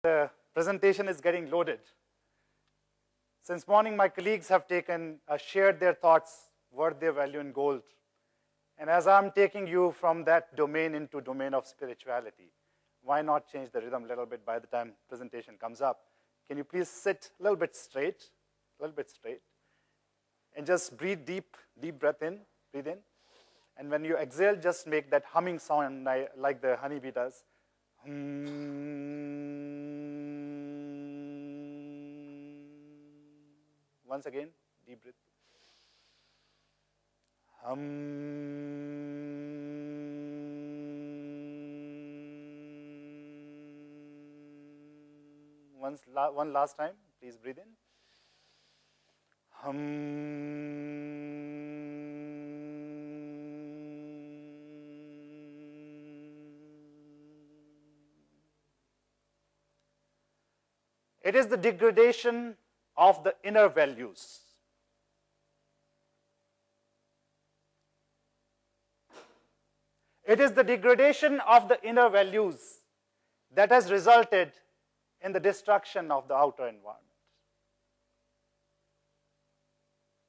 The presentation is getting loaded. Since morning, my colleagues have shared their thoughts, worth their value in gold. And as I'm taking you from that domain into domain of spirituality, why not change the rhythm a little bit by the time presentation comes up? Can you please sit a little bit straight, and just breathe deep breath in, breathe in. And when you exhale, just make that humming sound like the honeybee does. Once again, deep breath. One last time, please breathe in. It is the degradation of the inner values. It is the degradation of the inner values that has resulted in the destruction of the outer environment.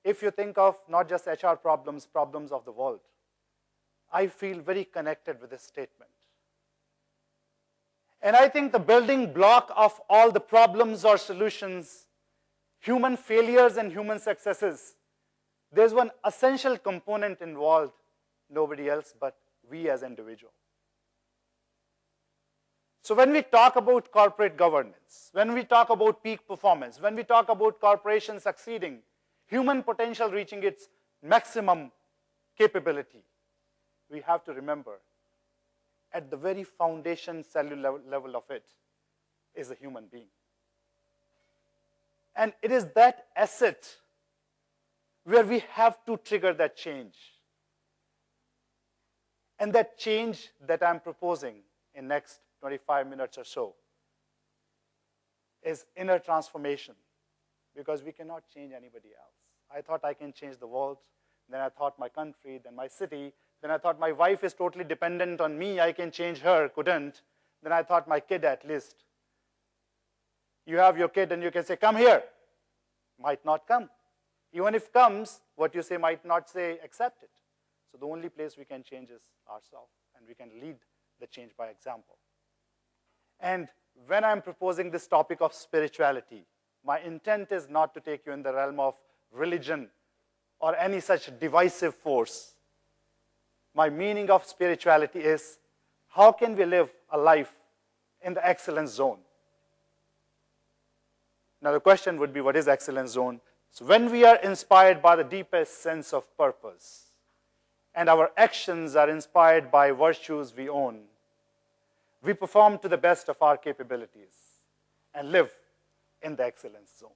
If you think of not just HR problems, problems of the world, I feel very connected with this statement. And I think the building block of all the problems or solutions, human failures and human successes, there's one essential component involved, nobody else but we as individuals. So when we talk about corporate governance, when we talk about peak performance, when we talk about corporations succeeding, human potential reaching its maximum capability, we have to remember at the very foundation cellular level of it is a human being. And it is that asset where we have to trigger that change. And that change that I'm proposing in next 25 minutes or so is inner transformation, because we cannot change anybody else. I thought I can change the world, then I thought my country, then my city, then I thought my wife is totally dependent on me, I can change her, couldn't. Then I thought my kid at least. You have your kid and you can say, come here. Might not come. Even if comes, what you say might not say, accept it. So the only place we can change is ourselves, and we can lead the change by example. And when I'm proposing this topic of spirituality, my intent is not to take you in the realm of religion or any such divisive force. My meaning of spirituality is, how can we live a life in the excellence zone? Now the question would be, what is excellence zone? So when we are inspired by the deepest sense of purpose, and our actions are inspired by virtues we own, we perform to the best of our capabilities and live in the excellence zone.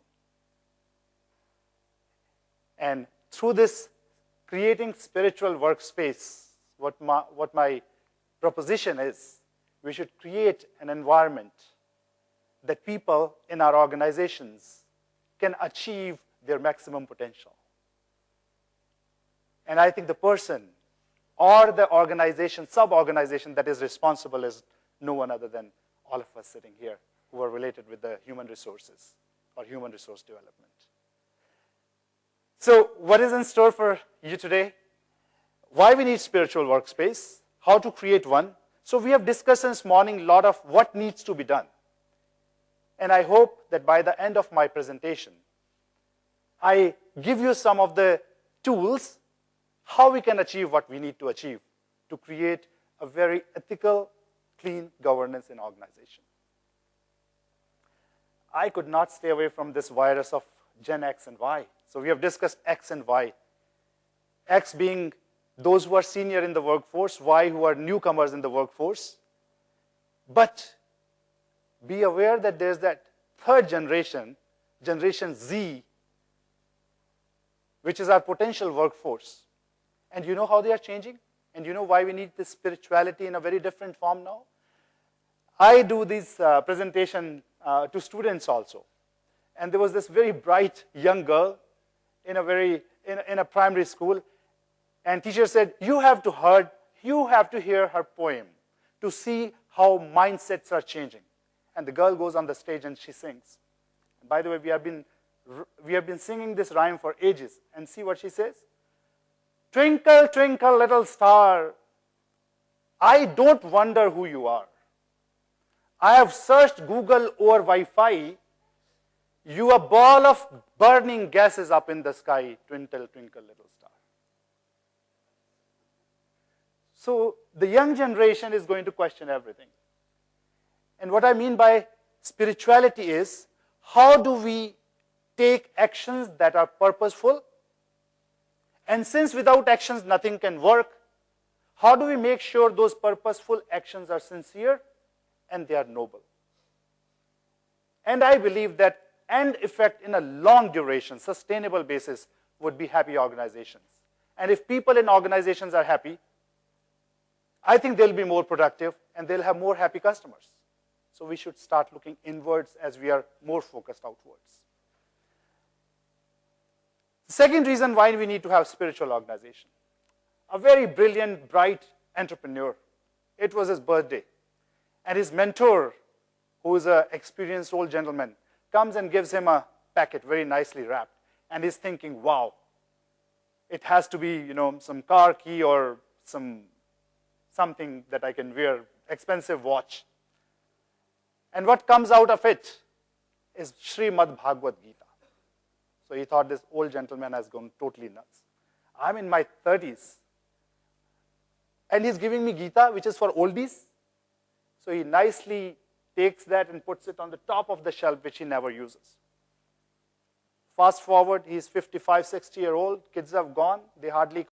And through this creating spiritual workspace, what my proposition is, we should create an environment that people in our organizations can achieve their maximum potential. And I think the person or the organization, sub-organization that is responsible is no one other than all of us sitting here who are related with the human resources or human resource development. So what is in store for you today? Why we need spiritual workspace, how to create one. So we have discussed this morning a lot of what needs to be done. And I hope that by the end of my presentation, I give you some of the tools how we can achieve what we need to achieve to create a very ethical, clean governance in organization. I could not stay away from this virus of Gen X and Y. So we have discussed X and Y. X being those who are senior in the workforce, Y who are newcomers in the workforce. But be aware that there's that third generation, Generation Z, which is our potential workforce. And you know how they are changing? And you know why we need this spirituality in a very different form now? I do this presentation to students also. And there was this very bright young girl in a primary school. And teacher said, you have to hear her poem to see how mindsets are changing. And the girl goes on the stage and she sings. By the way, we have been singing this rhyme for ages. And see what she says? Twinkle, twinkle, little star, I don't wonder who you are. I have searched Google or Wi-Fi. You a ball of burning gases up in the sky. Twinkle, twinkle, little star. So the young generation is going to question everything. And what I mean by spirituality is, how do we take actions that are purposeful? And since without actions nothing can work, how do we make sure those purposeful actions are sincere and they are noble? And I believe that end effect in a long duration, sustainable basis would be happy organizations. And if people in organizations are happy, I think they'll be more productive and they'll have more happy customers. So we should start looking inwards as we are more focused outwards. The second reason why we need to have spiritual organization. A very brilliant, bright entrepreneur. It was his birthday. And his mentor, who is an experienced old gentleman, comes and gives him a packet very nicely wrapped. And he's thinking, wow, it has to be, some car key or something that I can wear, expensive watch. And what comes out of it is Srimad Bhagavad Gita. So he thought this old gentleman has gone totally nuts. I'm in my 30s. And he's giving me Gita, which is for oldies. So he nicely takes that and puts it on the top of the shelf, which he never uses. Fast forward, he's 55, 60-year-old. Kids have gone. They hardly